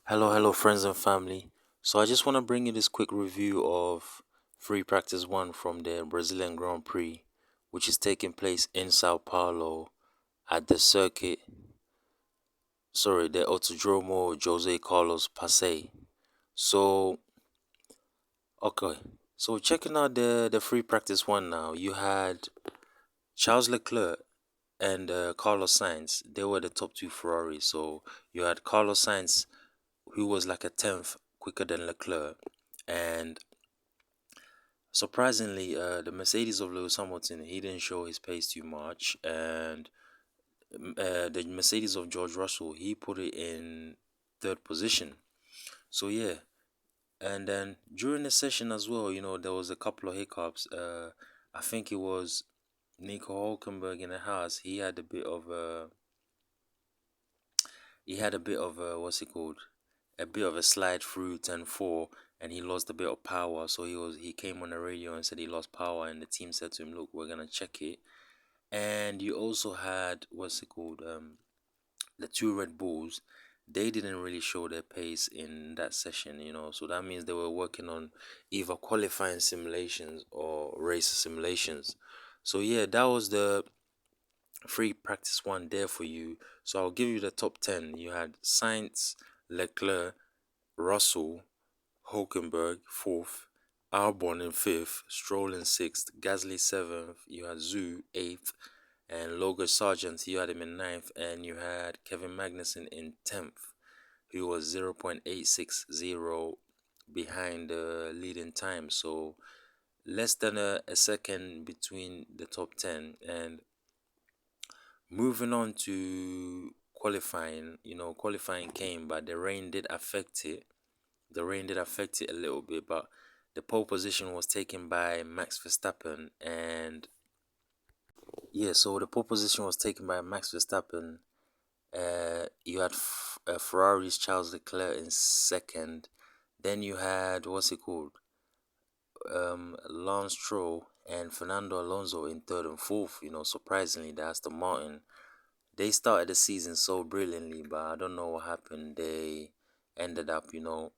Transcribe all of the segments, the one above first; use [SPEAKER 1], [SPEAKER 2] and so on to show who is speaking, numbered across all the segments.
[SPEAKER 1] Hello, friends and family. So I just want to bring you this quick review of free practice one from the Brazilian Grand Prix, which is taking place in Sao Paulo at the Autodromo Jose Carlos Pace. So, okay, so checking out the free practice one now, you had Charles Leclerc and Carlos Sainz. They were the top two Ferraris. So you had Carlos Sainz, who was like a tenth quicker than Leclerc, and surprisingly, the Mercedes of Lewis Hamilton, he didn't show his pace too much, and the Mercedes of George Russell, he put it in third position. So yeah, and then during the session as well, there was a couple of hiccups. I think it was Nico Hulkenberg in the house. He had a bit of a what's it called? A bit of a slide through 10-4, and he lost a bit of power. So he came on the radio and said he lost power, and the team said to him, "Look, we're gonna check it." And you also had the two Red Bulls. They didn't really show their pace in that session. So that means they were working on either qualifying simulations or race simulations. So yeah, that was the free practice one there for you. So I'll give you the top 10. You had Sainz, Leclerc, Russell, Hulkenberg fourth, Albon in fifth, Stroll in sixth, Gasly seventh, you had Zhu eighth, and Logan Sargent, you had him in ninth, and you had Kevin Magnussen in 10th, who was 0.860 behind the leading time. So less than a second between the top 10. And moving on to qualifying, qualifying came, but the rain did affect it. A little bit, but the pole position was taken by Max Verstappen, and yeah, so the pole position was taken by Max Verstappen. You had Ferrari's Charles Leclerc in second, then you had Lance Stroll and Fernando Alonso in third and fourth. Surprisingly, the Aston Martin, they started the season so brilliantly, but I don't know what happened. Ended up, you know,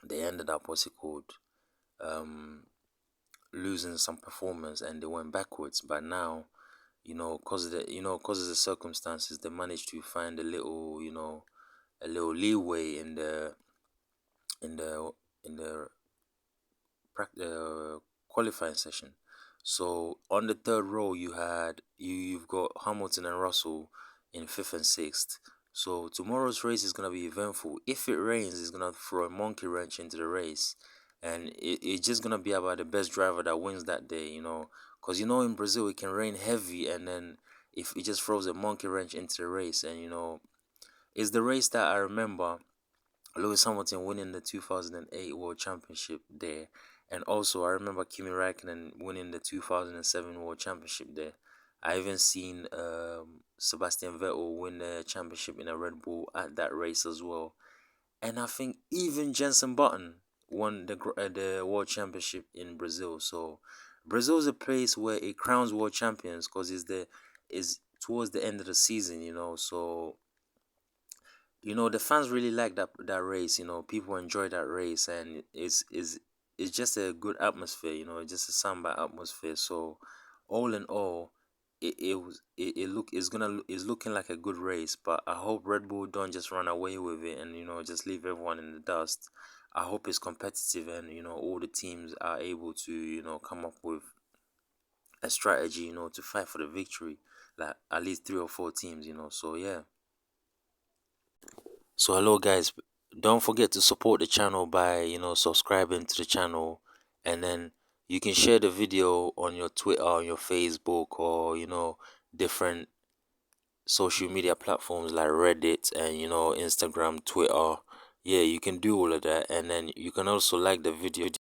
[SPEAKER 1] they ended up um losing some performance, and they went backwards. But now, cause of the circumstances, they managed to find a little leeway in the in the qualifying session. So on the third row, you've got Hamilton and Russell in fifth and sixth. So tomorrow's race is gonna be eventful. If it rains, it's gonna throw a monkey wrench into the race, and it's just gonna be about the best driver that wins that day. Because in Brazil it can rain heavy, and then if it just throws a monkey wrench into the race, and it's the race that I remember Lewis Hamilton winning the 2008 World Championship there. And also, I remember Kimi Raikkonen winning the 2007 World Championship there. I even seen Sebastian Vettel win the championship in a Red Bull at that race as well. And I think even Jenson Button won the World Championship in Brazil. So Brazil is a place where it crowns world champions because is towards the end of the season. So the fans really like that race. People enjoy that race, and it's just a good atmosphere. It's just a samba atmosphere. So all in all, it's looking like a good race. But I hope Red Bull don't just run away with it and just leave everyone in the dust. I hope it's competitive, and all the teams are able to come up with a strategy to fight for the victory, like at least 3 or 4 teams. So yeah. So hello guys, don't forget to support the channel by subscribing to the channel, and then you can share the video on your Twitter, on your Facebook, or different social media platforms like Reddit and Instagram, Twitter. Yeah, you can do all of that, and then you can also like the video